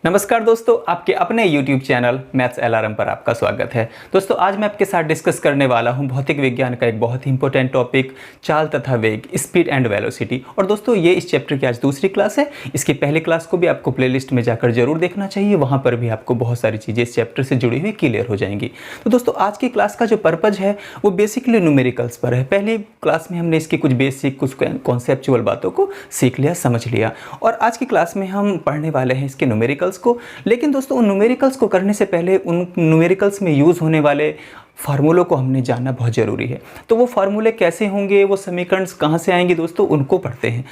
नमस्कार दोस्तों, आपके अपने YouTube चैनल मैथ्स अलार्म पर आपका स्वागत है। दोस्तों आज मैं आपके साथ डिस्कस करने वाला हूं भौतिक विज्ञान का एक बहुत ही इंपॉर्टेंट टॉपिक, चाल तथा वेग, स्पीड एंड वेलोसिटी। और दोस्तों ये इस चैप्टर की आज दूसरी क्लास है। इसकी पहली क्लास को भी आपको प्लेलिस्ट में जाकर जरूर देखना चाहिए, वहाँ पर भी आपको बहुत सारी चीज़ें इस चैप्टर से जुड़ी हुई क्लियर हो जाएंगी। तो दोस्तों आज की क्लास का जो पर्पज़ है वो बेसिकली न्यूमेरिकल्स पर है। पहली क्लास में हमने इसकी कुछ बेसिक, कुछ कॉन्सेप्चुअल बातों को सीख लिया, समझ लिया, और आज की क्लास में हम पढ़ने वाले हैं इसके न्यूमेरिकल्स को। लेकिन दोस्तों उन न्यूमेरिकल्स को करने से पहले उन न्यूमेरिकल्स में यूज़ होने वाले फार्मूलों को हमने जानना बहुत ज़रूरी है। तो वो फार्मूले कैसे होंगे, वो समीकरण कहाँ से आएंगे दोस्तों, उनको पढ़ते हैं।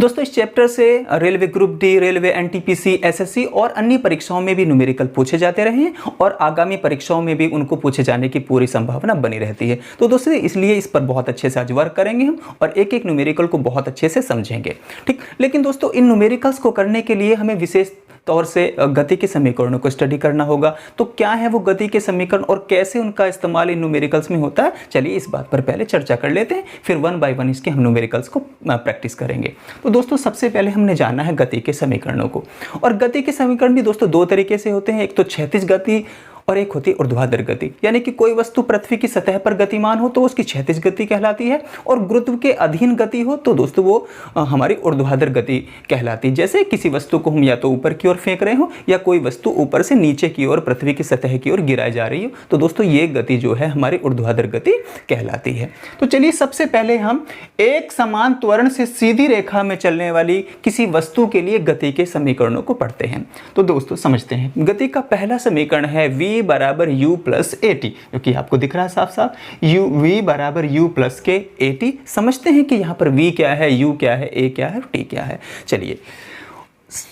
दोस्तों इस चैप्टर से railway group D, railway NTPC, SSC और अन्य परीक्षाओं में भी न्यूमेरिकल पूछे जाते रहे हैं और आगामी परीक्षाओं में भी उनको पूछे जाने की पूरी संभावना बनी रहती है। तो दोस्तों इसलिए इस पर बहुत अच्छे से आज वर्क करेंगे हम और एक एक न्यूमेरिकल को बहुत अच्छे से समझेंगे, ठीक। लेकिन दोस्तों इन न्यूमेरिकल्स को करने के लिए हमें विशेष तौर से गति के समीकरणों को स्टडी करना होगा। तो क्या है वो गति के समीकरण और कैसे उनका इस्तेमाल इन न्यूमेरिकल्स में होता है, चलिए इस बात पर पहले चर्चा कर लेते हैं, फिर वन बाय वन इसके हम न्यूमेरिकल्स को प्रैक्टिस करेंगे। तो दोस्तों सबसे पहले हमने जाना है गति के समीकरणों को। और गति के समीकरण भी दोस्तों दो तरीके से होते हैं, एक तो क्षैतिज गति और एक होती है ऊर्ध्वाधर गति। यानी कि कोई वस्तु पृथ्वी की सतह पर गतिमान हो तो उसकी क्षैतिज गति कहलाती है, और गुरुत्व के अधीन गति हो तो दोस्तों वो हमारी ऊर्ध्वाधर गति कहलाती है। जैसे किसी वस्तु को हम या तो ऊपर की ओर फेंक रहे हो या कोई वस्तु ऊपर से नीचे की ओर पृथ्वी की सतह की ओर गिराई जा रही हो, तो दोस्तों ये गति जो है हमारी ऊर्ध्वाधर गति कहलाती है। तो चलिए सबसे पहले हम एक समान त्वरण से सीधी रेखा में चलने वाली किसी वस्तु के लिए गति के समीकरणों को पढ़ते हैं। तो दोस्तों समझते हैं, गति का पहला समीकरण है v बराबर u प्लस ए टी, जो कि आपको दिख रहा है साफ साफ, v बराबर u प्लस के ए टी। समझते हैं कि यहाँ पर v क्या है, u क्या है, a क्या है, t क्या है।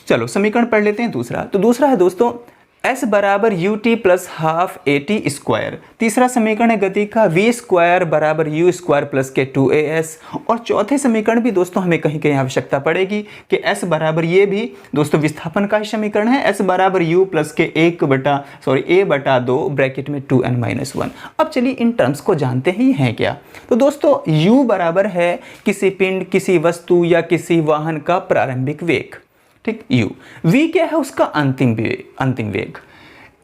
चलो समीकरण पढ़ लेते हैं दूसरा। तो दूसरा है दोस्तों s बराबर u t plus half A T square. तीसरा समीकरण है गति का v स्क्वायर बराबर u स्क्वायर प्लस के 2as। और चौथे समीकरण भी दोस्तों हमें कहीं कहीं आवश्यकता पड़ेगी कि s बराबर, ये भी दोस्तों विस्थापन का ही समीकरण है, s बराबर u प्लस के a बटा 2 ब्रैकेट में 2n-1। अब चलिए इन टर्म्स को जानते ही हैं क्या। तो दोस्तों u बराबर है किसी पिंड, किसी वस्तु या किसी वाहन का प्रारंभिक वेग, ठीक। u, v क्या है उसका अंतिम वेग,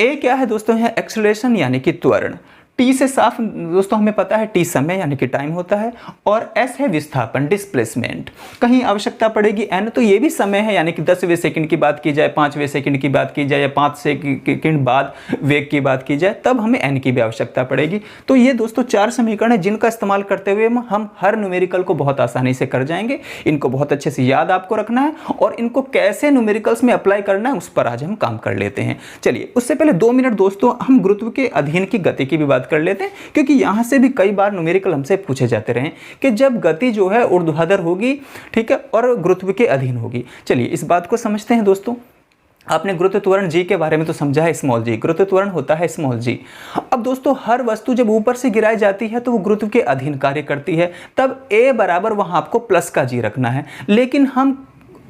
a क्या है दोस्तों है एक्सेलरेशन यानी कि त्वरण, t से साफ दोस्तों हमें पता है t समय यानी कि टाइम होता है, और s है विस्थापन, डिस्प्लेसमेंट। कहीं आवश्यकता पड़ेगी n, तो ये भी समय है, यानी कि 10वें सेकंड की बात की जाए, 5वें सेकंड की बात की जाए या 5 सेकंड बाद वेग की बात की जाए, तब हमें n की भी आवश्यकता पड़ेगी। तो ये दोस्तों 4 समीकरण है जिनका इस्तेमाल करते हुए हम हर न्यूमेरिकल को बहुत आसानी से कर जाएंगे। इनको बहुत अच्छे से याद आपको रखना है और इनको कैसे न्यूमेरिकल्स में अप्लाई करना है उस पर आज हम काम कर लेते हैं। चलिए उससे पहले 2 मिनट दोस्तों हम गुरुत्व के अधीन की गति की भी बात कर लेते हैं, क्योंकि यहां से भी कई बार न्यूमेरिकल हमसे पूछे जाते रहे कि जब गति जो है ऊर्ध्वाधर होगी, ठीक है, और गुरुत्व के अधीन होगी। चलिए इस बात को समझते हैं दोस्तों। आपने गुरुत्व त्वरण जी के बारे में तो समझा है, स्मॉल जी, गुरुत्व त्वरण होता है स्मॉल जी। अब दोस्तों हर वस्तु जब ऊपर से गिराई जाती है तो वो गुरुत्व के अधीन कार्य करती है, तब a बराबर वहां आपको प्लस का जी रखना है। लेकिन हम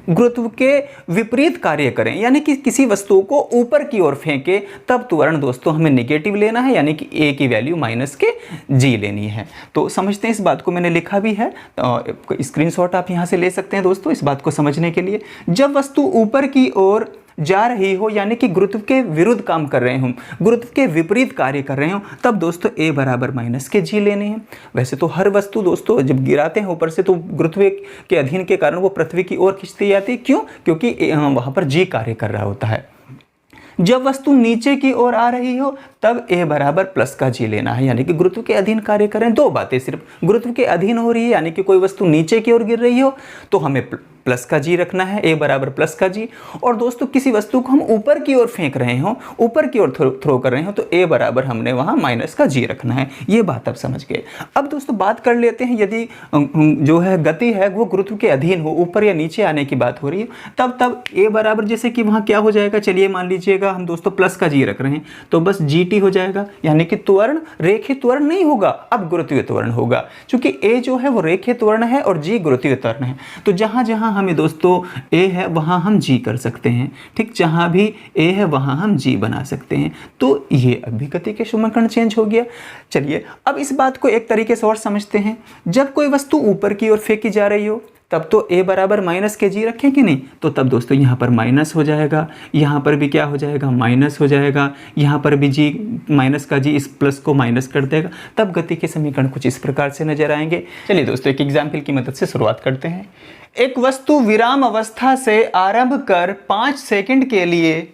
गुरुत्व के विपरीत कार्य करें, यानी कि किसी वस्तु को ऊपर की ओर फेंके, तब त्वरण दोस्तों हमें नेगेटिव लेना है, यानी कि a की वैल्यू माइनस के g लेनी है। तो समझते हैं, इस बात को मैंने लिखा भी है, तो स्क्रीनशॉट आप यहाँ से ले सकते हैं दोस्तों इस बात को समझने के लिए। जब वस्तु ऊपर की ओर जा रही हो, यानी कि गुरुत्व के विरुद्ध काम कर रहे हो, गुरुत्व के विपरीत कार्य कर रहे हो, तब दोस्तों a बराबर माइनस के g लेने हैं। वैसे तो हर वस्तु दोस्तों जब गिराते हैं ऊपर से तो गुरुत्व के अधीन के कारण वो पृथ्वी की ओर खिंचती जाती है। क्यों? क्योंकि वहां पर g कार्य कर रहा होता है। जब वस्तु नीचे की ओर आ रही हो तब a बराबर प्लस का g लेना है, यानी कि गुरुत्व के अधीन कार्य करें। दो बातें, सिर्फ गुरुत्व के अधीन हो रही है यानी कि कोई वस्तु नीचे की ओर गिर रही हो तो हमें प्लस का जी रखना है, a बराबर प्लस का जी। और दोस्तों किसी वस्तु को हम ऊपर की ओर फेंक रहे हो, ऊपर की ओर थ्रो कर रहे हो, तो a बराबर हमने वहां माइनस का जी रखना है। ये बात आप समझ गए। अब दोस्तों बात कर लेते हैं, यदि जो है गति है वो गुरुत्व के अधीन हो, ऊपर या नीचे आने की बात हो रही है, तब a बराबर जैसे कि वहां क्या हो जाएगा, चलिए मान लीजिएगा हम दोस्तों प्लस का जी रख रहे हैं, तो बस gt हो जाएगा, यानी कि त्वरण रेखीय त्वरण नहीं होगा, अब गुरुत्वीय त्वरण होगा। चूंकि a जो है वो रेखीय त्वरण है और g गुरुत्वीय त्वरण है, तो जहां जहां हमें दोस्तों a है वहां हम g कर सकते हैं, ठीक। जहां भी a है वहां हम g बना सकते हैं। तो ये अभी गति के समीकरण चेंज हो गया। चलिए अब इस बात को एक तरीके से और समझते हैं। जब कोई वस्तु ऊपर की ओर फेंकी जा रही हो तब तो a बराबर माइनस के जी रखें कि नहीं, तो तब दोस्तों यहाँ पर माइनस हो जाएगा, यहाँ पर भी क्या हो जाएगा, माइनस हो जाएगा, यहाँ पर भी g माइनस का g इस प्लस को माइनस कर देगा, तब गति के समीकरण कुछ इस प्रकार से नजर आएंगे। चलिए दोस्तों एक एग्जाम्पल की मदद से शुरुआत करते हैं। एक वस्तु विराम अवस्था से आरंभ कर 5 सेकंड के लिए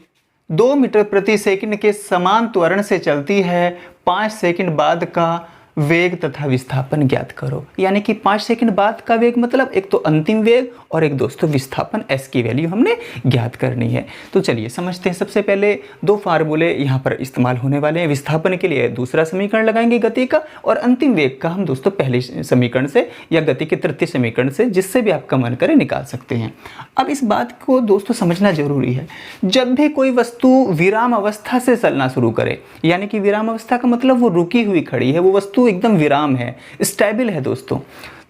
2 मीटर प्रति सेकंड के समान त्वरण से चलती है। 5 सेकंड बाद का वेग तथा विस्थापन ज्ञात करो। यानी कि 5 सेकंड बाद का वेग मतलब एक तो अंतिम वेग और एक दोस्तों विस्थापन, s की वैल्यू हमने ज्ञात करनी है। तो चलिए समझते हैं। सबसे पहले दो फार्मूले यहाँ पर इस्तेमाल होने वाले हैं। विस्थापन के लिए दूसरा समीकरण लगाएंगे गति का, और अंतिम वेग का हम दोस्तों पहले समीकरण से या गति के तृतीय समीकरण से, जिससे भी आपका मन करे, निकाल सकते हैं। अब इस बात को दोस्तों समझना जरूरी है, जब भी कोई वस्तु विराम अवस्था से चलना शुरू करे, यानी कि विराम अवस्था का मतलब वो रुकी हुई खड़ी है, वो वस्तु एकदम विराम है, स्टेबल है दोस्तों,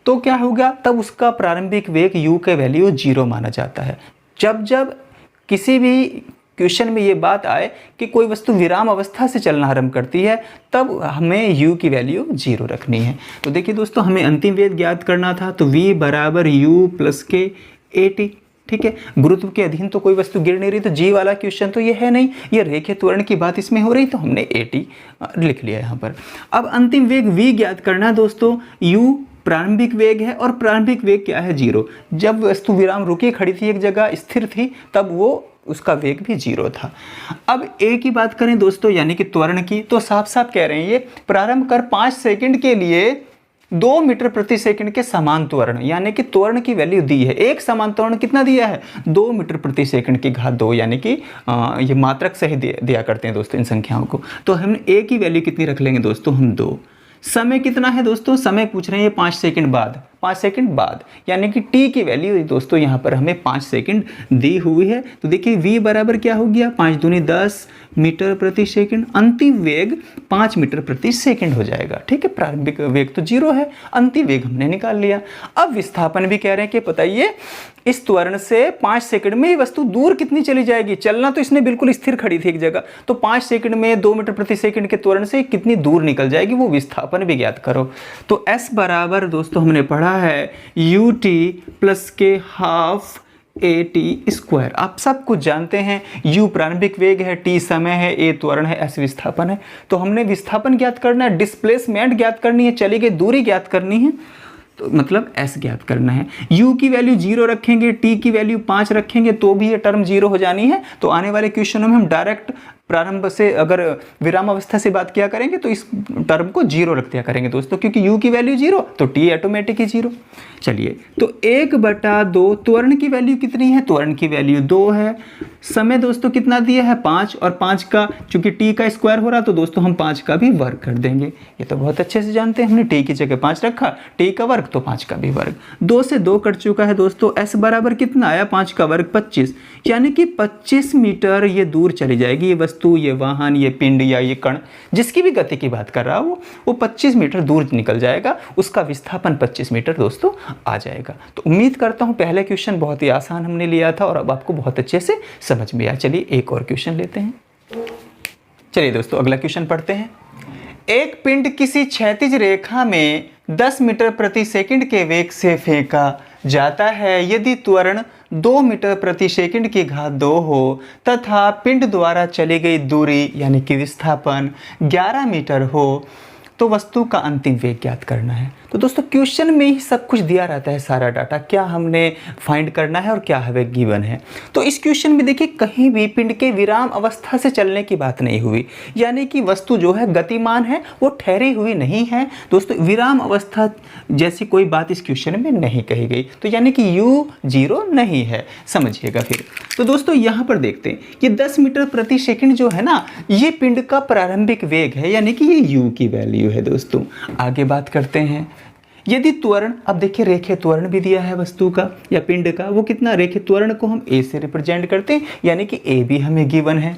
तो क्या होगा, तब उसका प्रारंभिक वेग u के वैल्यू 0 माना जाता है। जब जब किसी भी क्वेश्चन में ये बात आए कि कोई वस्तु विराम अवस्था से चलना आरंभ करती है, तब हमें u की वैल्यू 0 रखनी है। तो देखिए दोस्तों, हमें अंतिम वेग ज्ञात करना था, तो v बराबर u प्लस के at, ठीक है। गुरुत्व के अधीन तो कोई वस्तु गिर नहीं रही, तो जी वाला क्वेश्चन तो ये है नहीं, ये रेखीय त्वरण की बात इसमें हो रही, तो हमने at लिख लिया यहाँ पर। अब अंतिम वेग v ज्ञात करना है दोस्तों। u प्रारंभिक वेग है और प्रारंभिक वेग क्या है, 0। जब वस्तु विराम रुकी खड़ी थी, एक जगह स्थिर थी, तब वो उसका वेग भी 0 था। अब a की बात करें दोस्तों, यानी कि त्वरण की, तो साफ साफ कह रहे हैं ये प्रारंभ कर 5 सेकंड के लिए 2 मीटर प्रति सेकंड के समान त्वरण, यानी कि त्वरण की वैल्यू दी है। एक समान त्वरण कितना दिया है, 2 मीटर प्रति सेकंड की घात 2, यानी कि ये मात्रक सही दिया करते हैं दोस्तों इन संख्याओं को। तो हम a की वैल्यू कितनी रख लेंगे दोस्तों, हम 2। समय कितना है दोस्तों, समय पूछ रहे हैं 5 सेकंड बाद, 5 सेकंड बाद, यानी कि t की वैल्यू दोस्तों यहाँ पर हमें 5 सेकंड दी हुई है। तो देखिए v बराबर क्या हो गया, 5 दूनी 10 मीटर प्रति सेकंड। अंतिम वेग 5 मीटर प्रति सेकंड हो जाएगा, ठीक है। प्रारंभिक वेग तो 0 है, अंतिम वेग हमने निकाल लिया। अब विस्थापन भी कह रहे हैं कि बताइए इस त्वरण से 5 सेकंड में ये वस्तु दूर कितनी चली जाएगी। चलना तो इसने बिल्कुल स्थिर खड़ी थी एक जगह, तो 5 सेकंड में 2 मीटर प्रति सेकंड के त्वरण से कितनी दूर निकल जाएगी, वो विस्थापन भी ज्ञात करो। तो s बराबर दोस्तों हमने पढ़ा है ut प्लस के हाफ at स्क्वायर। आप सब कुछ जानते हैं, u प्रारंभिक वेग है, t समय है, a त्वरण है, s विस्थापन है। तो हमने विस्थापन ज्ञात करना है, डिस्प्लेसमेंट ज्ञात करनी है, चली गई दूरी ज्ञात करनी है, तो मतलब s ज्ञात करना है। u की वैल्यू 0 रखेंगे, t की वैल्यू 5 रखेंगे, तो भी ये टर्म 0 हो जानी है। तो आने वाले क्वेश्चनों में हम डायरेक्ट प्रारंभ से, अगर विराम अवस्था से बात किया करेंगे, तो इस टर्म को 0 रख दिया करेंगे दोस्तों, क्योंकि u की वैल्यू 0 तो t ऑटोमेटिक ही 0। चलिए, तो 1/2 त्वरण की वैल्यू कितनी है, त्वरण की वैल्यू 2 है। समय दोस्तों कितना दिया है, 5, और 5 का चूंकि t का स्क्वायर हो रहा, तो दोस्तों हम 5 का भी वर्ग कर देंगे। ये तो बहुत अच्छे से जानते हैं, हमने t की जगह 5 रखा, t का वर्ग तो 5 का भी वर्ग। 2 से 2 कट चुका है दोस्तों। s बराबर कितना आया, 5 का वर्ग 25, यानी कि 25 मीटर ये दूर चली जाएगी। ये वस्तु, ये वाहन, ये पिंड या ये कण, जिसकी भी गति की बात कर रहा हो, वो 25 मीटर दूर निकल जाएगा, उसका विस्थापन 25 मीटर दोस्तों आ जाएगा। तो उम्मीद करता हूँ पहले क्वेश्चन बहुत ही आसान हमने लिया था और अब आपको बहुत अच्छे से समझ में आया। चलिए एक और क्वेश्चन लेते हैं। चलिए दोस्तों अगला क्वेश्चन पढ़ते हैं। एक पिंड किसी क्षैतिज रेखा में 10 मीटर प्रति सेकंड के वेग से फेंका जाता है। यदि त्वरण 2 मीटर प्रति सेकंड की घात 2 हो तथा पिंड द्वारा चली गई दूरी यानी कि विस्थापन 11 मीटर हो, तो वस्तु का अंतिम वेग ज्ञात करना है। तो दोस्तों क्वेश्चन में ही सब कुछ दिया रहता है, सारा डाटा, क्या हमने फाइंड करना है और क्या हमें गिवन है। तो इस क्वेश्चन में देखिए कहीं भी पिंड के विराम अवस्था से चलने की बात नहीं हुई, यानी कि वस्तु जो है गतिमान है, वो ठहरी हुई नहीं है दोस्तों। विराम अवस्था जैसी कोई बात इस क्वेश्चन में नहीं कही गई, तो यानी कि u 0 नहीं है, समझिएगा फिर। तो दोस्तों यहाँ पर देखते हैं, ये 10 मीटर प्रति सेकंड जो है ना, ये पिंड का प्रारंभिक वेग है, यानी कि ये u की वैल्यू है दोस्तों। आगे बात करते हैं। यदि त्वरण, अब देखिए रेखीय त्वरण भी दिया है वस्तु का या पिंड का, वो कितना, रेखीय त्वरण को हम a से रिप्रेजेंट करते हैं, यानी कि a भी हमें गिवन है।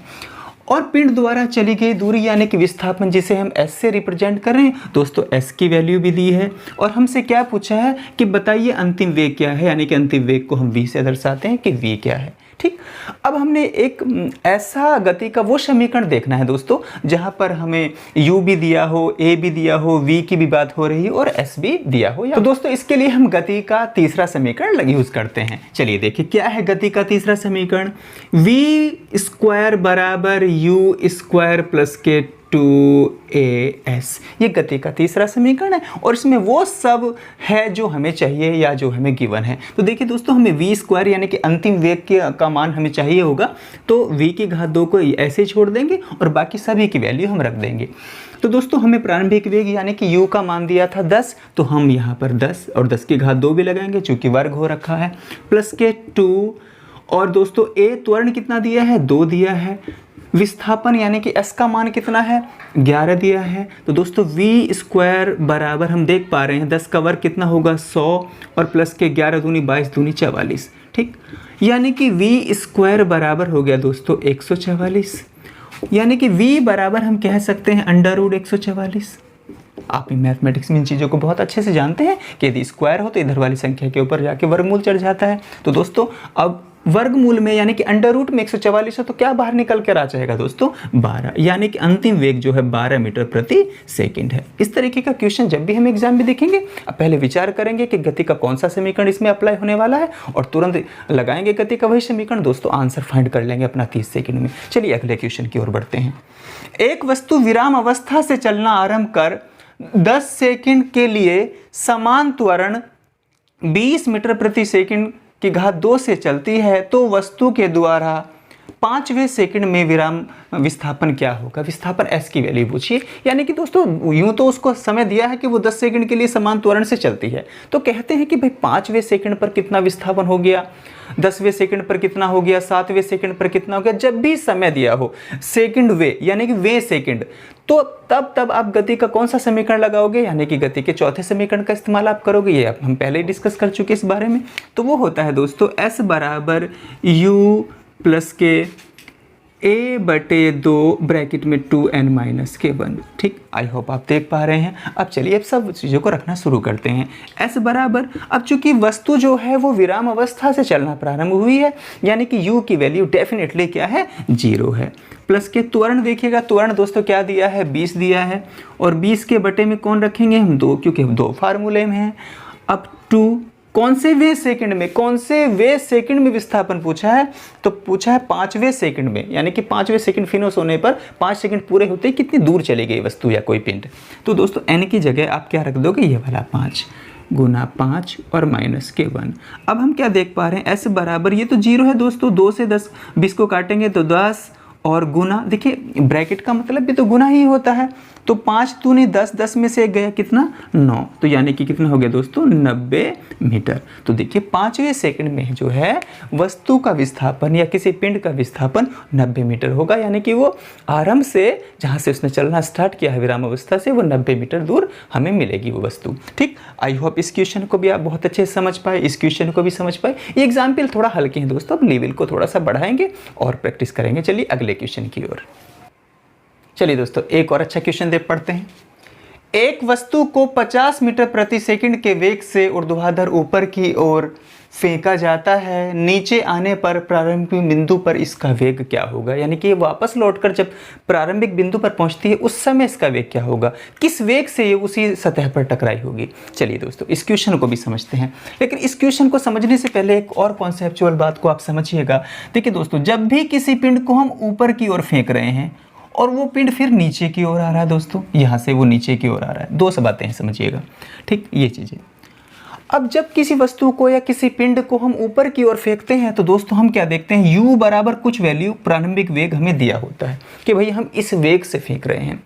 और पिंड द्वारा चली गई दूरी यानी कि विस्थापन, जिसे हम s से रिप्रेजेंट कर रहे हैं दोस्तों, s की वैल्यू भी दी है। और हमसे क्या पूछा है कि बताइए अंतिम वेग क्या है, यानी कि अंतिम वेग को हम v से दर्शाते हैं कि v क्या है। ठीक, अब हमने एक ऐसा गति का वो समीकरण देखना है दोस्तों जहां पर हमें u भी दिया हो, a भी दिया हो, v की भी बात हो रही हो और s भी दिया हो। तो दोस्तों इसके लिए हम गति का तीसरा समीकरण यूज करते हैं। चलिए देखिए क्या है गति का तीसरा समीकरण, v स्क्वायर बराबर u स्क्वायर प्लस के 2as, ये गति का तीसरा समीकरण है और इसमें वो सब है जो हमें चाहिए या जो हमें गिवन है। तो देखिए दोस्तों हमें v स्क्वायर यानी कि अंतिम वेग का मान हमें चाहिए होगा, तो v की घात 2 को ऐसे ही छोड़ देंगे और बाकी सभी की वैल्यू हम रख देंगे। तो दोस्तों हमें प्रारंभिक वेग यानी कि u का मान दिया था 10, तो हम यहाँ पर 10 और 10 की घात 2 भी लगाएंगे चूँकि वर्ग हो रखा है, प्लस के 2 और दोस्तों a त्वरण कितना दिया है, 2 दिया है, विस्थापन यानी कि s का मान कितना है, 11 दिया है। तो दोस्तों v स्क्वायर बराबर हम देख पा रहे हैं 10 का वर्ग कितना होगा 100 और प्लस के 11 दूनी 22 दूनी 44, ठीक, यानी कि v स्क्वायर बराबर हो गया दोस्तों 144, यानी कि v बराबर हम कह सकते हैं अंडर रूट 144। आप मैथमेटिक्स में इन चीज़ों को बहुत अच्छे से जानते हैं कि यदि स्क्वायर हो तो इधर वाली संख्या के ऊपर जाके वर्गमूल चढ़ जाता है। तो दोस्तों अब वर्गमूल में यानी कि अंडर रूट में 144 है तो क्या बाहर निकल कर आ जाएगा दोस्तों 12, यानी कि अंतिम वेग जो है 12 मीटर प्रति सेकंड है। इस तरीके का क्वेश्चन जब भी हम एग्जाम में देखेंगे अब पहले विचार करेंगे कि गति का कौन सा समीकरण इसमें अप्लाई होने वाला है और तुरंत लगाएंगे गति का वही समीकरण, दोस्तों आंसर फाइंड कर लेंगे अपना 30 सेकंड में। चलिए अगले क्वेश्चन की ओर बढ़ते हैं। एक वस्तु विराम अवस्था से चलना आरंभ कर 10 सेकंड के लिए समान त्वरण 20 मीटर प्रति सेकंड की घात 2 से चलती है तो वस्तु के द्वारा 5वें सेकंड में विराम विस्थापन क्या होगा। विस्थापन s की वैल्यू पूछिए, यानी कि दोस्तों यूं तो उसको समय दिया है कि वो 10 सेकंड के लिए समान त्वरण से चलती है, तो कहते हैं कि भाई 5वें सेकंड पर कितना विस्थापन हो गया, 10वें सेकंड पर कितना हो गया, 7वें सेकंड पर कितना हो गया। जब भी समय दिया हो सेकंड वे यानी कि वे सेकंड, तो तब आप गति का कौन सा समीकरण लगाओगे, यानी कि गति के चौथे समीकरण का इस्तेमाल आप करोगे। ये हम पहले ही डिस्कस कर चुके इस बारे में। तो वो होता है दोस्तों s बराबर u प्लस के a बटे 2 ब्रैकेट में 2n माइनस के 1, ठीक। आई होप आप देख पा रहे हैं। अब चलिए अब सब चीज़ों को रखना शुरू करते हैं। s बराबर, अब चूंकि वस्तु जो है वो विराम अवस्था से चलना प्रारंभ हुई है यानी कि u की वैल्यू डेफिनेटली क्या है 0 है, प्लस के त्वरण देखिएगा, त्वरण दोस्तों क्या दिया है 20 दिया है और 20 के बटे में कौन रखेंगे हम 2, क्योंकि 2 फार्मूले में है। अब 2 कौन से वे सेकंड में, कौन से वे सेकंड में विस्थापन पूछा है, तो पूछा है 5वें सेकंड में, यानी कि 5वें सेकंड फिनिश होने पर 5 सेकंड पूरे होते ही कितनी दूर चली गई वस्तु या कोई पिंड। तो दोस्तों n की जगह आप क्या रख दोगे, ये वाला 5 गुना 5 और माइनस के 1। अब हम क्या देख पा रहे हैं s बराबर, ये तो 0 है दोस्तों, 2 से 10 20 को काटेंगे तो 10 और गुना, देखिए ब्रैकेट का मतलब भी तो गुना ही होता है, तो 5 दूनी 10, 10 में से 1 गया कितना 9, तो यानी कि कितना हो गया दोस्तों 90 मीटर। तो देखिए 5वें सेकंड में जो है वस्तु का विस्थापन या किसी पिंड का विस्थापन 90 मीटर होगा, यानी कि वो आरंभ से जहाँ से उसने चलना स्टार्ट किया है विराम अवस्था से, वो 90 मीटर दूर हमें मिलेगी वो वस्तु, ठीक। आई होप इस क्वेश्चन को भी आप बहुत अच्छे से समझ पाए, इस क्वेश्चन को भी समझ पाए। ये एग्जाम्पल थोड़ा हल्के हैं दोस्तों, अब लेवल को थोड़ा सा बढ़ाएंगे और प्रैक्टिस करेंगे। चलिए अगले क्वेश्चन की ओर। चलिए दोस्तों एक और अच्छा क्वेश्चन देख पढ़ते हैं। एक वस्तु को 50 मीटर प्रति सेकंड के वेग से ऊर्ध्वाधर ऊपर की ओर फेंका जाता है, नीचे आने पर प्रारंभिक बिंदु पर इसका वेग क्या होगा, यानी कि वापस लौटकर जब प्रारंभिक बिंदु पर पहुंचती है उस समय इसका वेग क्या होगा, किस वेग से ये उसी सतह पर टकराई होगी। चलिए दोस्तों इस क्वेश्चन को भी समझते हैं, लेकिन इस क्वेश्चन को समझने से पहले एक और कॉन्सेप्चुअल बात को आप समझिएगा। देखिए दोस्तों, जब भी किसी पिंड को हम ऊपर की ओर फेंक रहे हैं और वो पिंड फिर नीचे की ओर आ रहा है दोस्तों, यहाँ से वो नीचे की ओर आ रहा है, दो सब बातें हैं समझिएगा, ठीक, ये चीज़ें। अब जब किसी वस्तु को या किसी पिंड को हम ऊपर की ओर फेंकते हैं तो दोस्तों हम क्या देखते हैं, u बराबर कुछ वैल्यू प्रारंभिक वेग हमें दिया होता है कि भाई हम इस वेग से फेंक रहे हैं।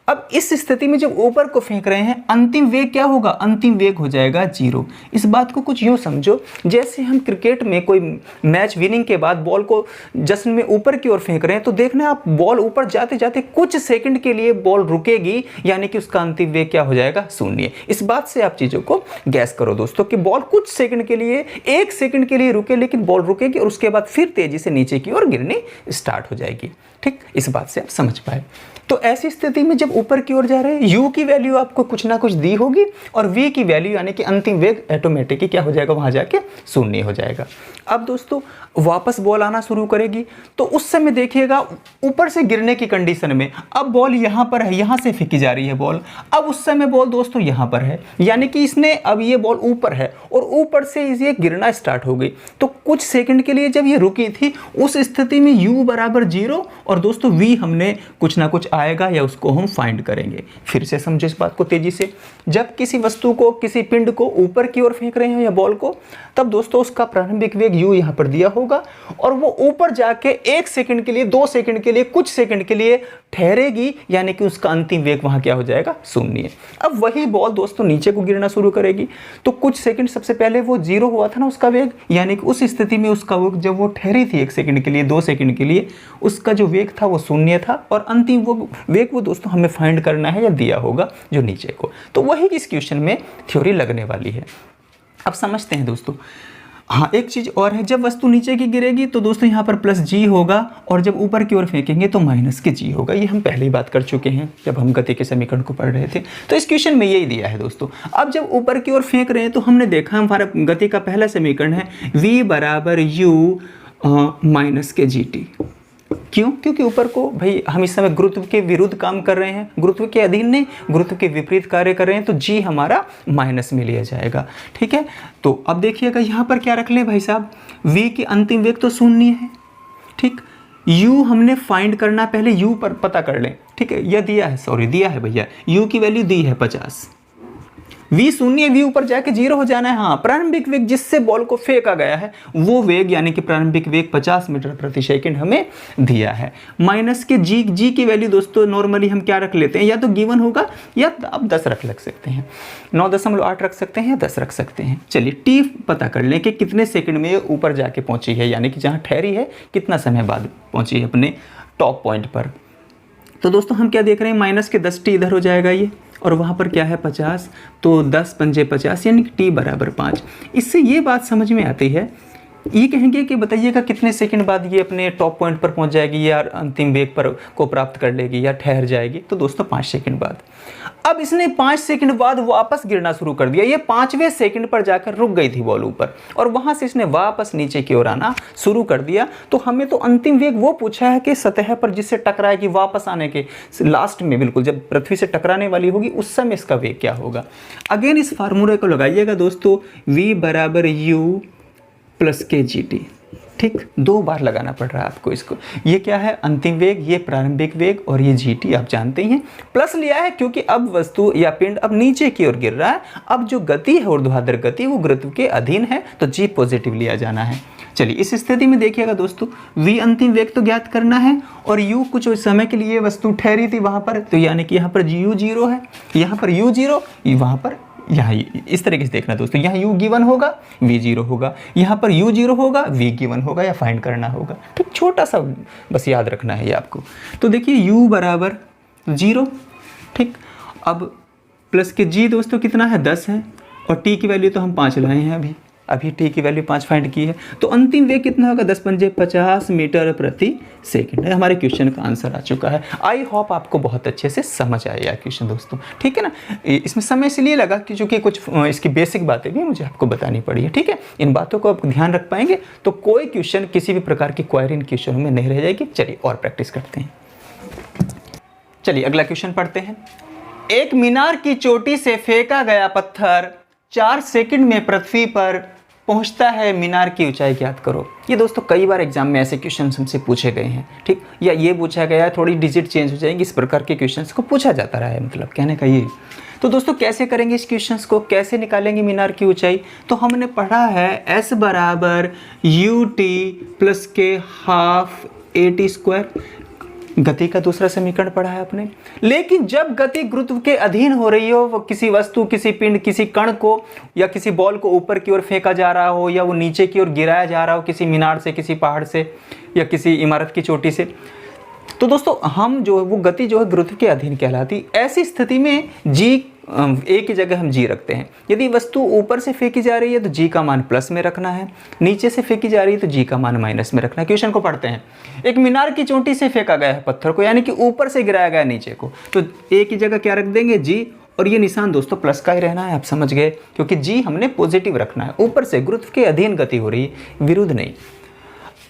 अब इस स्थिति में जब ऊपर को फेंक रहे हैं अंतिम वेग क्या होगा, अंतिम वेग हो जाएगा 0। इस बात को कुछ यूँ समझो, जैसे हम क्रिकेट में कोई मैच विनिंग के बाद बॉल को जश्न में ऊपर की ओर फेंक रहे हैं, तो देखना आप बॉल ऊपर जाते जाते कुछ सेकंड के लिए बॉल रुकेगी, यानी कि उसका अंतिम वेग क्या हो जाएगा 0। इस बात से आप चीज़ों को गैस करो दोस्तों कि बॉल कुछ सेकंड के लिए, 1 सेकंड के लिए रुके, लेकिन बॉल रुकेगी और उसके बाद फिर तेजी से नीचे की ओर गिरनी स्टार्ट हो जाएगी, ठीक। इस बात से आप समझ पाए। तो ऐसी स्थिति में जब ऊपर की ओर जा रहे हैं, u की वैल्यू आपको कुछ ना कुछ दी होगी और v की वैल्यू यानी कि अंतिम वेग ऑटोमेटिक क्या हो जाएगा, वहां जाके शून्य हो जाएगा। अब दोस्तों वापस बॉल आना शुरू करेगी तो उस समय देखिएगा ऊपर से गिरने की कंडीशन में अब बॉल यहाँ पर है, यहाँ से फेंकी जा रही है बॉल। अब उस समय बॉल दोस्तों यहाँ पर है, यानी कि इसने अब ये बॉल ऊपर है और ऊपर से ये गिरना स्टार्ट हो गई। तो कुछ सेकंड के लिए जब ये रुकी थी उस स्थिति में u बराबर 0 और दोस्तों v हमने कुछ ना कुछ आएगा या उसको हम फाइंड करेंगे। फिर से समझो इस बात को तेजी से, जब किसी वस्तु को, किसी पिंड को ऊपर की ओर फेंक रहे हैं या बॉल को, तब दोस्तों उसका प्रारंभिक वेग u यहाँ पर दिया होगा और वो ऊपर जाके 1 सेकंड के लिए, 2 सेकंड के लिए, कुछ सेकंड के लिए ठहरेगी, यानी कि उसका अंतिम वेग वहां क्या हो जाएगा, शून्य। अब वही बॉल दोस्तों नीचे को गिरना शुरू करेगी तो कुछ सेकंड सबसे पहले वो 0 हुआ था ना उसका वेग, यानी कि उस स्थिति में उसका वेग जब वो ठहरी थी 1 सेकंड के लिए, 2 सेकंड के लिए, उसका जो वेग था वो शून्य था और अंतिम वो वेग वो दोस्तों हमें फाइंड करना है या दिया होगा जो नीचे को। तो वही इस क्वेश्चन में थ्योरी लगने वाली है। अब समझते हैं दोस्तों। हाँ, एक चीज़ और है, जब वस्तु नीचे की गिरेगी तो दोस्तों यहाँ पर प्लस g होगा और जब ऊपर की ओर फेंकेंगे तो माइनस के g होगा। ये हम पहले ही बात कर चुके हैं जब हम गति के समीकरण को पढ़ रहे थे। तो इस क्वेश्चन में यही दिया है दोस्तों। अब जब ऊपर की ओर फेंक रहे हैं तो हमने देखा हमारा गति का पहला समीकरण है v बराबर u माइनस के gt। क्यों? क्योंकि ऊपर को भाई हम इस समय गुरुत्व के विरुद्ध काम कर रहे हैं, गुरुत्व के अधीन नहीं, गुरुत्व के विपरीत कार्य कर रहे हैं, तो g हमारा माइनस में लिया जाएगा। ठीक है, तो अब देखिएगा यहाँ पर क्या रख ले भाई साहब, v की अंतिम वेग तो शून्य है। ठीक, u हमने फाइंड करना, पहले u पर पता कर लें। ठीक है, यह दिया है, सॉरी दिया है भैया, u की वैल्यू दी है 50, v शून्य, v ऊपर जाके 0 हो जाना है। हाँ, प्रारंभिक वेग जिससे बॉल को फेंका गया है वो वेग यानी कि प्रारंभिक वेग 50 मीटर प्रति सेकंड हमें दिया है। माइनस के g की वैल्यू दोस्तों नॉर्मली हम क्या रख लेते हैं, या तो गिवन होगा या आप 10 रख सकते हैं, 9.8 रख सकते हैं या 10 रख सकते हैं। चलिए t पता कर लें कि कितने सेकंड में ऊपर जाके पहुंची है, यानी कि जहाँ ठहरी है कितना समय बाद पहुंची है अपने टॉप पॉइंट पर। तो दोस्तों हम क्या देख रहे हैं, माइनस के 10t इधर हो जाएगा ये, और वहाँ पर क्या है 50, तो 10 पंजे 50 यानी कि t बराबर 5। इससे ये बात समझ में आती है, ये कहेंगे कि बताइएगा कितने सेकंड बाद ये अपने टॉप पॉइंट पर पहुंच जाएगी या अंतिम वेग पर को प्राप्त कर लेगी या ठहर जाएगी, तो दोस्तों 5 सेकंड बाद। अब इसने 5 सेकंड बाद वापस गिरना शुरू कर दिया, ये 5वें सेकंड पर जाकर रुक गई थी बॉल ऊपर और वहां से इसने वापस नीचे की ओर आना शुरू कर दिया। तो हमें तो अंतिम वेग वो पूछा है कि सतह पर जिससे टकराएगी वापस आने के लास्ट में, बिल्कुल जब पृथ्वी से टकराने वाली होगी उस समय इसका वेग क्या होगा। अगेन इस फार्मूले को लगाइएगा दोस्तों, v बराबर u प्लस के जी टी। ठीक, 2 बार लगाना पड़ रहा है आपको इसको। ये क्या है, अंतिम वेग, ये प्रारंभिक वेग और ये जीटी आप जानते ही हैं। प्लस लिया है क्योंकि अब वस्तु या पिंड अब नीचे की ओर गिर रहा है, अब जो गति है ऊर्ध्वाधर गति वो गुरुत्व के अधीन है, तो जी पॉजिटिव लिया जाना है। चलिए इस स्थिति में देखिएगा दोस्तों, v अंतिम वेग तो ज्ञात करना है और u कुछ समय के लिए वस्तु ठहरी थी वहां पर, तो यानी कि यहाँ पर u 0 है, यहाँ पर u 0, वहां पर यहाँ इस तरीके से देखना दोस्तों, यहाँ u गिवन होगा v 0 होगा, यहाँ पर u 0 होगा v गिवन होगा या फाइंड करना होगा। ठीक, छोटा सा बस याद रखना है ये आपको। तो देखिए u बराबर 0। ठीक, अब प्लस के g दोस्तों कितना है, 10 है और t की वैल्यू तो हम 5 लाए हैं, अभी t की वैल्यू 5 फाइंड की है, तो अंतिम वेग कितना होगा, 10 पंजे 50 मीटर प्रति सेकंड है। हमारे क्वेश्चन का आंसर आ चुका है। आई होप आपको बहुत अच्छे से समझ आया क्वेश्चन दोस्तों, ठीक है ना। इसमें समय इसलिए लगा कि चूंकि कुछ इसकी बेसिक बातें भी मुझे आपको बतानी पड़ी है, ठीक है। इन बातों को आप ध्यान रख पाएंगे तो कोई क्वेश्चन किसी भी प्रकार की क्वायरी इन क्वेश्चनों में नहीं रह जाएगी। चलिए और प्रैक्टिस करते हैं। चलिए अगला क्वेश्चन पढ़ते हैं। एक मीनार की चोटी से फेंका गया पत्थर 4 सेकंड में पृथ्वी पर पहुंचता है, मीनार की ऊंचाई ज्ञात करो। ये दोस्तों कई बार एग्जाम में ऐसे क्वेश्चन हमसे पूछे गए हैं, ठीक, या ये पूछा गया है, थोड़ी डिजिट चेंज हो जाएंगी, इस प्रकार के क्वेश्चंस को पूछा जाता रहा है, मतलब कहने का ये। तो दोस्तों कैसे करेंगे इस क्वेश्चंस को, कैसे निकालेंगे मीनार की ऊंचाई, तो हमने पढ़ा है s बराबर यू टी प्लस के हाफ ए टी स्क्वायर, गति का दूसरा समीकरण पढ़ा है आपने। लेकिन जब गति गुरुत्व के अधीन हो रही हो, वो किसी वस्तु, किसी पिंड, किसी कण को या किसी बॉल को ऊपर की ओर फेंका जा रहा हो या वो नीचे की ओर गिराया जा रहा हो किसी मीनार से, किसी पहाड़ से या किसी इमारत की चोटी से, तो दोस्तों हम जो है वो गति जो है गुरुत्व के अधीन कहलाती। ऐसी स्थिति में जी ए की जगह हम जी रखते हैं। यदि वस्तु ऊपर से फेंकी जा रही है तो जी का मान प्लस में रखना है, नीचे से फेंकी जा रही है तो जी का मान माइनस में रखना है। क्वेश्चन को पढ़ते हैं। एक मीनार की चोटी से फेंका गया है पत्थर को, यानी कि ऊपर से गिराया गया नीचे को, तो ए की जगह क्या रख देंगे जी, और ये निशान दोस्तों प्लस का ही रहना है, आप समझ गए, क्योंकि जी हमने पॉजिटिव रखना है। ऊपर से गुरुत्व के अधीन गति हो रही है, विरुद्ध नहीं।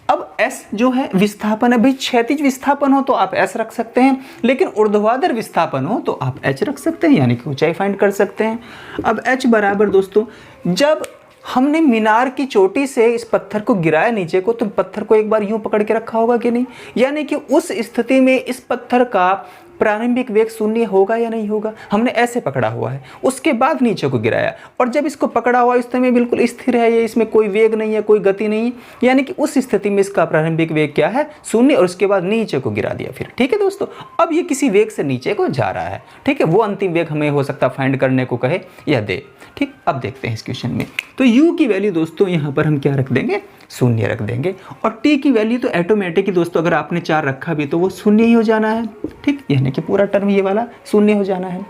अब S जो है विस्थापन है। भाई क्षैतिज विस्थापन हो तो आप S रख सकते हैं, लेकिन ऊर्ध्वाधर विस्थापन हो तो आप H रख सकते हैं, यानी कि ऊंचाई फाइंड कर सकते हैं। अब H बराबर दोस्तों, जब हमने मीनार की चोटी से इस पत्थर को गिराया नीचे को, तो पत्थर को एक बार यूं पकड़ के रखा होगा कि नहीं, यानी कि उस स्थिति में इस पत्थर का प्रारंभिक वेग शून्य होगा या नहीं होगा। हमने ऐसे पकड़ा हुआ है, उसके बाद नीचे को गिराया, और जब इसको पकड़ा हुआ इस समय बिल्कुल स्थिर है, ये इसमें कोई वेग नहीं है, कोई गति नहीं है, यानी कि उस स्थिति में इसका प्रारंभिक वेग क्या है, शून्य, और उसके बाद नीचे को गिरा दिया फिर। ठीक है दोस्तों, अब ये किसी वेग से नीचे को जा रहा है। ठीक है, वो अंतिम वेग हमें हो सकता फाइंड करने को कहे या दे। ठीक, अब देखते हैं इस क्वेश्चन में। तो u की वैल्यू दोस्तों यहाँ पर हम क्या रख देंगे, शून्य रख देंगे, और t की वैल्यू तो ऑटोमेटिक ही दोस्तों, अगर आपने 4 रखा भी तो वो शून्य ही हो जाना है। ठीक, यानी कि पूरा टर्म ये वाला शून्य हो जाना है।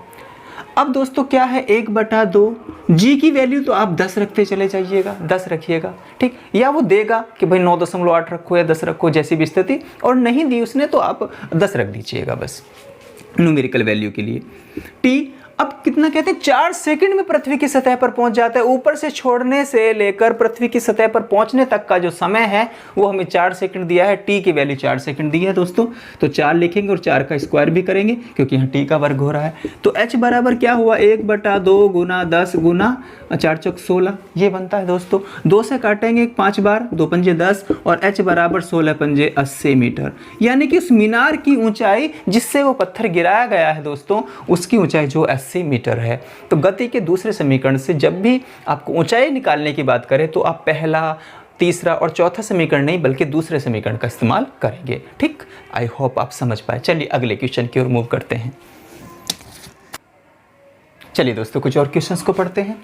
अब दोस्तों क्या है, 1/2, g की वैल्यू तो आप 10 रखते चले जाइएगा, 10 रखिएगा। ठीक, या वो देगा कि भाई 9.8 रखो या 10 रखो, जैसी भी स्थिति, और नहीं दी उसने तो आप 10 रख दीजिएगा बस न्यूमेरिकल वैल्यू के लिए। t अब कितना कहते हैं, 4 सेकंड में पृथ्वी की सतह पर पहुंच जाता है। ऊपर से छोड़ने से लेकर पृथ्वी की सतह पर पहुंचने तक का जो समय है वो हमें 4 सेकंड दिया है। टी की वैल्यू 4 सेकंड दी है दोस्तों, तो 4 लिखेंगे और 4 का स्क्वायर भी करेंगे, क्योंकि यहाँ टी का वर्ग हो रहा है। तो h बराबर क्या हुआ, 1/2 गुना 10 गुना 4 चौक 16, ये बनता है दोस्तों। 2 से काटेंगे 5 बार, 2 पंजे 10, और h बराबर 16 पंजे 80 मीटर, यानी कि उस मीनार की ऊंचाई जिससे वो पत्थर गिराया गया है दोस्तों, उसकी ऊंचाई जो 80 मीटर है। तो गति के दूसरे समीकरण से जब भी आपको ऊंचाई निकालने की बात करें तो आप पहला, तीसरा और चौथा समीकरण नहीं बल्कि दूसरे समीकरण का इस्तेमाल करेंगे। ठीक, आई होप आप समझ पाए। चलिए अगले क्वेश्चन की ओर मूव करते हैं। चलिए दोस्तों कुछ और क्वेश्चंस को पढ़ते हैं।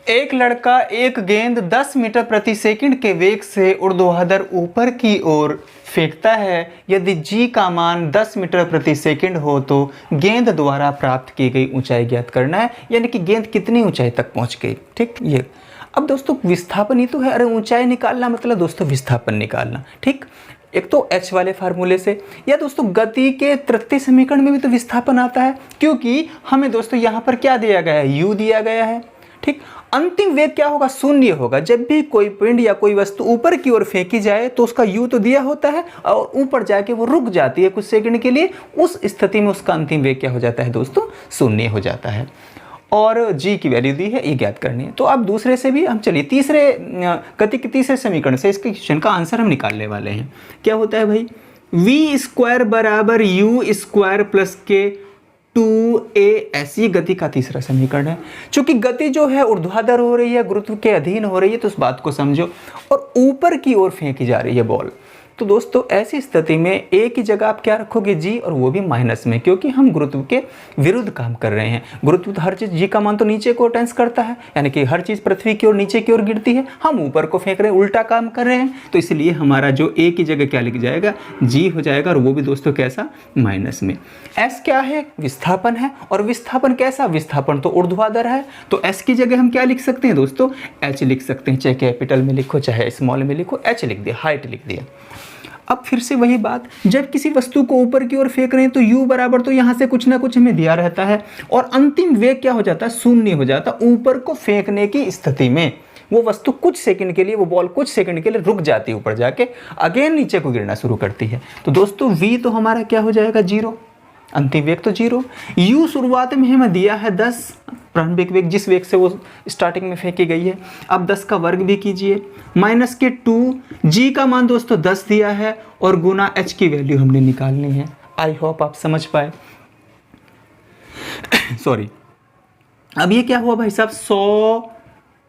एक लड़का एक गेंद 10 मीटर प्रति सेकंड के वेग से ऊर्ध्वाधर ऊपर की ओर फेंकता है। यदि g का मान 10 मीटर प्रति सेकंड हो तो गेंद द्वारा प्राप्त की गई ऊंचाई ज्ञात करना है, यानी कि गेंद कितनी ऊंचाई तक पहुंच गई। ठीक, ये अब दोस्तों विस्थापन ही तो है, अरे ऊंचाई निकालना मतलब दोस्तों विस्थापन निकालना। ठीक, एक तो h वाले फार्मूले से, या दोस्तों गति के तृतीय समीकरण में भी तो विस्थापन आता है, क्योंकि हमें दोस्तों यहाँ पर क्या दिया गया है, u दिया गया है। ठीक, अंतिम वेग क्या होगा, शून्य होगा। जब भी कोई पिंड या कोई वस्तु ऊपर की ओर फेंकी जाए तो उसका u तो दिया होता है, और ऊपर जाके वो रुक जाती है कुछ सेकंड के लिए, उस स्थिति में उसका अंतिम वेग क्या हो जाता है दोस्तों, शून्य हो जाता है। और g की वैल्यू दी है, ये ज्ञात करनी है। तो अब दूसरे से भी हम चलिए तीसरे गति के तीसरे समीकरण से इसके क्वेश्चन का आंसर हम निकालने वाले हैं। क्या होता है भाई, v² बराबर u² प्लस के 2as, ये गति का तीसरा समीकरण है। चूंकि गति जो है ऊर्ध्वाधर हो रही है, गुरुत्व के अधीन हो रही है, तो उस बात को समझो, और ऊपर की ओर फेंकी जा रही है बॉल, तो दोस्तों ऐसी स्थिति में a की जगह आप क्या रखोगे, g, और वो भी माइनस में, क्योंकि हम गुरुत्व के विरुद्ध काम कर रहे हैं। गुरुत्व तो हर चीज़, g का मान तो नीचे को टेंस करता है, यानी कि हर चीज़ पृथ्वी की ओर नीचे की ओर गिरती है, हम ऊपर को फेंक रहे हैं, उल्टा काम कर रहे हैं। तो इसलिए हमारा जो a की जगह क्या लिख जाएगा, g हो जाएगा, और वो भी दोस्तों कैसा, माइनस में। s क्या है, विस्थापन है, और विस्थापन कैसा, विस्थापन तो ऊर्ध्वाधर है, तो s की जगह हम क्या लिख सकते हैं दोस्तों, h लिख सकते हैं। चाहे कैपिटल में लिखो चाहे स्मॉल में लिखो, h लिख दिया, हाइट लिख दिया। अब फिर से वही बात, जब किसी वस्तु को ऊपर की ओर फेंक रहे हैं तो u बराबर तो यहाँ से कुछ ना कुछ हमें दिया रहता है, और अंतिम वेग क्या हो जाता है, शून्य हो जाता है। ऊपर को फेंकने की स्थिति में वो वस्तु कुछ सेकंड के लिए, वो बॉल कुछ सेकंड के लिए रुक जाती है, ऊपर जाके अगेन नीचे को गिरना शुरू करती है। तो दोस्तों v तो हमारा क्या हो जाएगा, 0, अंतिम वेग तो 0। u शुरुआत में हमें दिया है 10, प्रारंभिक वेग जिस वेग से वो स्टार्टिंग में फेंकी गई है। अब 10 का वर्ग भी कीजिए, माइनस के 2, g का मान दोस्तों 10 दिया है, और गुना h की वैल्यू हमने निकालनी है। आई होप आप समझ पाए। सॉरी, अब ये क्या हुआ भाई साहब, 100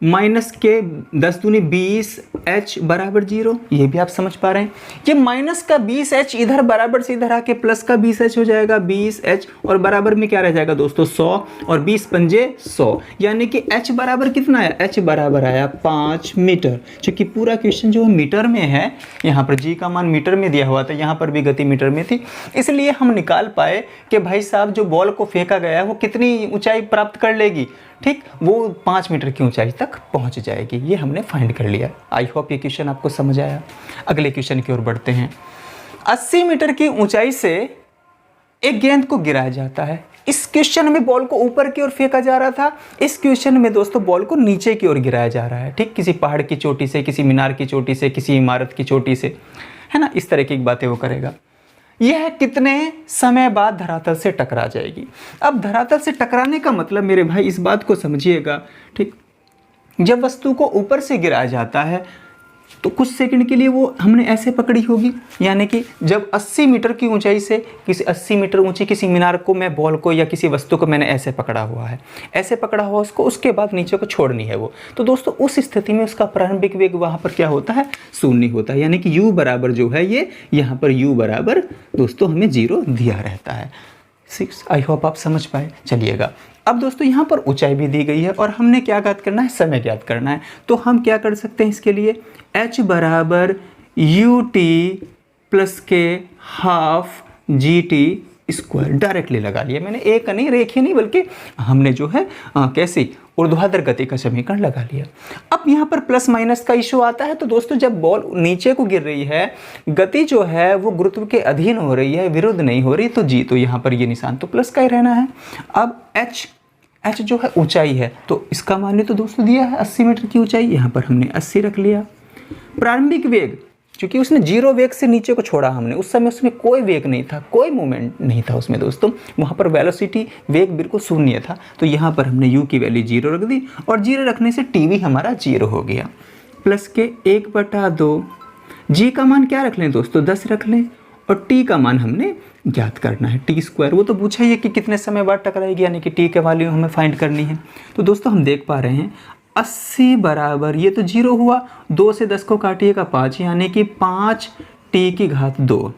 माइनस के 10 दूनी 20 h बराबर 0, ये भी आप समझ पा रहे हैं। ये माइनस का 20 h इधर बराबर से इधर आके प्लस का 20 h हो जाएगा 20 h, और बराबर में क्या रह जाएगा दोस्तों 100, और 20 पंजे 100, यानी कि h बराबर कितना आया, h बराबर आया 5 मीटर। क्योंकि पूरा क्वेश्चन जो है मीटर में है, यहाँ पर g का मान मीटर में दिया हुआ था, यहाँ पर भी गति मीटर में थी, इसलिए हम निकाल पाए कि भाई साहब जो बॉल को फेंका गया है वो कितनी ऊंचाई प्राप्त कर लेगी, ठीक, वो 5 मीटर की ऊंचाई तक पहुंच जाएगी। ये हमने फाइंड कर लिया। आई होप ये क्वेश्चन आपको समझ आया। अगले क्वेश्चन की ओर बढ़ते हैं। 80 मीटर की ऊंचाई से एक गेंद को गिराया जाता है। इस क्वेश्चन में बॉल को ऊपर की ओर फेंका जा रहा था, इस क्वेश्चन में दोस्तों बॉल को नीचे की ओर गिराया जा रहा है, ठीक, किसी पहाड़ की चोटी से, किसी मीनार की चोटी से, किसी इमारत की चोटी से, है ना, इस तरह की बातें वो करेगा। यह कितने समय बाद धरातल से टकरा जाएगी। अब धरातल से टकराने का मतलब मेरे भाई इस बात को समझिएगा, ठीक, जब वस्तु को ऊपर से गिराया जाता है तो कुछ सेकंड के लिए वो हमने ऐसे पकड़ी होगी, यानी कि जब 80 मीटर की ऊंचाई से किसी 80 मीटर ऊंची किसी मीनार को, मैं बॉल को या किसी वस्तु को मैंने ऐसे पकड़ा हुआ है, ऐसे पकड़ा हुआ उसको, उसके बाद नीचे को छोड़नी है वो, तो दोस्तों उस स्थिति में उसका प्रारंभिक वेग वहाँ पर क्या होता है, 0 होता है, यानी कि u बराबर जो है ये यहाँ पर u बराबर दोस्तों हमें 0 दिया रहता है। 6, आई होप आप समझ पाए। चलिएगा, अब दोस्तों यहाँ पर ऊंचाई भी दी गई है और हमने क्या ज्ञात करना है, समय ज्ञात करना है। तो हम क्या कर सकते हैं इसके लिए, h बराबर ut प्लस के हाफ GT² डायरेक्टली लगा लिया मैंने, एक नहीं, रेखीय नहीं, बल्कि हमने जो है कैसी ऊर्ध्वाधर गति का समीकरण लगा लिया। अब यहाँ पर प्लस माइनस का इशू आता है, तो दोस्तों जब बॉल नीचे को गिर रही है, गति जो है वो गुरुत्व के अधीन हो रही है, विरुद्ध नहीं हो रही, तो जी, तो यहाँ पर ये निशान तो प्लस का ही रहना है। अब h जो है ऊंचाई है, तो इसका मान तो दोस्तों दिया है 80 मीटर की ऊंचाई, यहाँ पर हमने 80 रख लिया। प्रारंभिक वेग, क्योंकि उसने 0 वेग से नीचे को छोड़ा हमने, उस समय उसमें कोई वेग नहीं था, कोई मूवमेंट नहीं था उसमें दोस्तों, वहाँ पर वेलोसिटी वेग बिल्कुल शून्य था, तो यहाँ पर हमने u की वैल्यू 0 रख दी, और 0 रखने से t भी हमारा 0 हो गया। प्लस के 1/2, g का मान क्या रख लें दोस्तों, 10 रख लें, और t का मान हमने ज्ञात करना है, T², वो तो पूछा ही है कि कितने समय बाद टकराएगी, यानी कि t के वैल्यू हमें फाइंड करनी है। तो दोस्तों हम देख पा रहे हैं 80 बराबर, ये तो 0 हुआ, 2 से 10 को काटिएगा 5, यानी कि 5t²,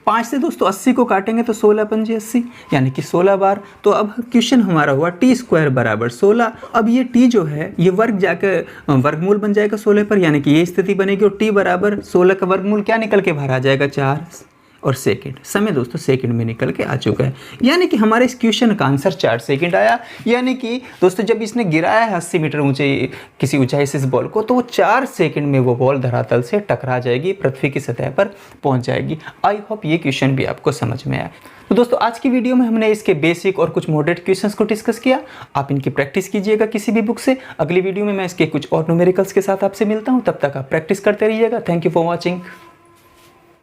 5 से दोस्तों 80 को काटेंगे तो 16 पंजे 80, यानी कि 16 बार। तो अब क्वेश्चन हमारा हुआ t² बराबर 16। अब ये t जो है ये वर्ग जाकर वर्गमूल बन जाएगा 16 पर, यानी कि ये स्थिति बनेगी, और t बराबर 16 का वर्गमूल क्या निकल के बाहर आ जाएगा, 4 और सेकंड। समय दोस्तों सेकंड में निकल के आ चुका है, यानी कि हमारे इस क्वेश्चन का आंसर 4 सेकंड आया। यानी कि दोस्तों जब इसने गिराया है 80 मीटर ऊंचे किसी ऊंचाई से इस बॉल को, तो वो 4 सेकंड में वो बॉल धरातल से टकरा जाएगी, पृथ्वी की सतह पर पहुंच जाएगी। आई होप ये क्वेश्चन भी आपको समझ में आया। तो दोस्तों आज की वीडियो में हमने इसके बेसिक और कुछ मॉडरेट क्वेश्चंस को डिस्कस किया। आप इनकी प्रैक्टिस कीजिएगा किसी भी बुक से। अगली वीडियो में मैं इसके कुछ और न्यूमेरिकल्स के साथ आपसे मिलता हूं, तब तक आप प्रैक्टिस करते रहिएगा। Thank you for watching.